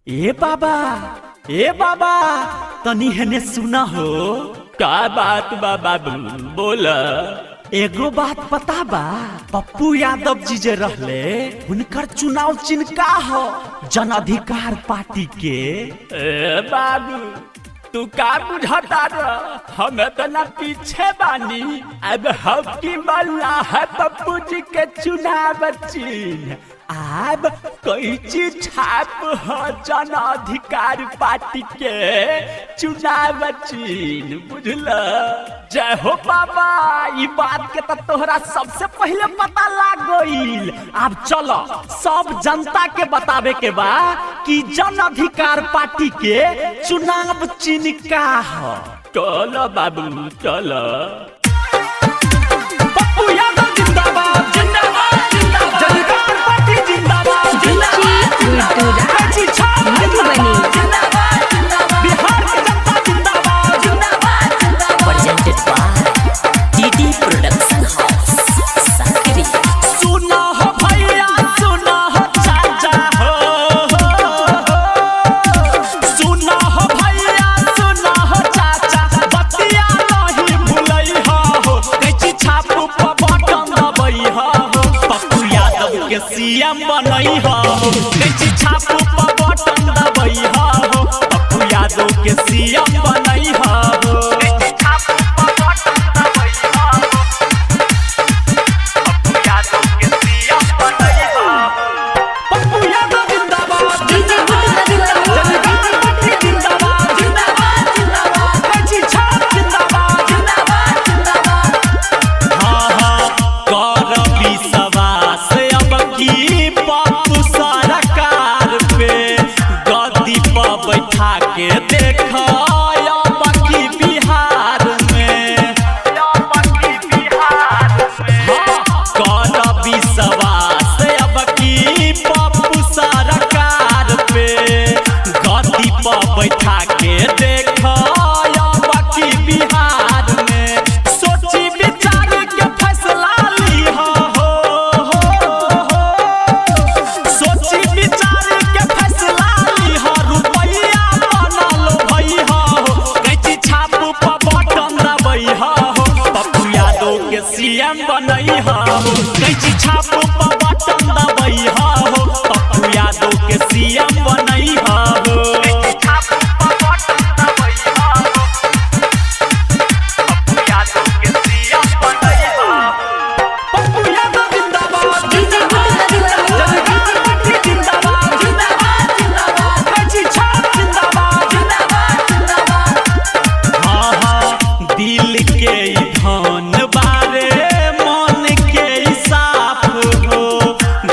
ए बाबा तनी हने सुना हो। का बात बा बाबू बोला। एगो बात पता बा, पप्पू यादव जी जे रहले उनकर चुनाव चिन्ह का हो? जन अधिकार पार्टी के। ए बाबू तू का बुझाता हमें तो ना पीछे बानी। अब हम की मल्ला है पप्पू जी के चुनाव चिन्ह। अब कोई चीज छाप हो जन अधिकार पार्टी के चुनाव चिन्ह, बुझल? जय हो बाबा, ये बात के तो तोहरा सबसे पहले पता लग गईल। अब चलो सब जनता के बतावे के बा कि जन अधिकार पार्टी के चुनाव चिन्ह का है। चलो बाबू चलो। पप्पू यादव जिंदाबाद जिंदाबाद जिंदाबाद, जन अधिकार पार्टी जिंदाबाद जिंदाबाद, कैची छाप जिंदाबाद जिंदाबाद, बिहार की जनता जिंदाबाद जिंदाबाद जिंदाबाद। Presented by DD Production House, Sakri। सुना हो भैया सुना हो चाचा हो, सुना हो भैया सुना हो चाचा, बतिया नहीं भूलई हो। कैची छाप पर बटन दबई हो, पप्पू यादव के सीएम बनई हो। कैची छाप पर बटन दबई हो, पप्पू यादव के सीएम बनई हो। बैठा के देखो बाकी बिहार में, सोची विचार के फैसला ली हो। सोची विचार के फैसला ली हो, रुपया बना लो भई हो। कैची छाप पर बटन दबई हो, पप्पू यादव के सीएम बनई हो। कैची छाप पर बटन दबई हो, पप्पू यादव के सीएम बनई हो।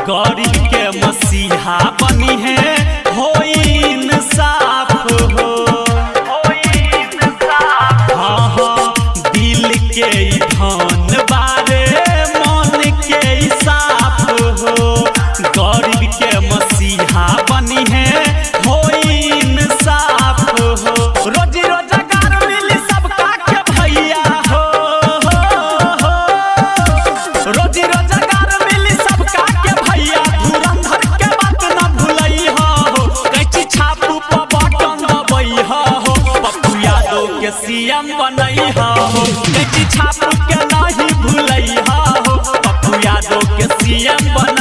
गरीब के मसीहा बनी है होई इंसाफ हो। हाँ हाँ दिल के धन बारे मन के साफ हो। गरीब के मसीहा बनी है होई इंसाफ हो। रोजी रोजगार मिली सबका के भैया हो। रोजी रोजगार मिली सबका के भैया, धुरंधर के बात न भूलई हो। कैची छाप पर बटन दबई हो, पप्पू यादव के सीएम बनई हो। कैची छाप के नहीं भूलई हो, पप्पू यादव के सीएम बनई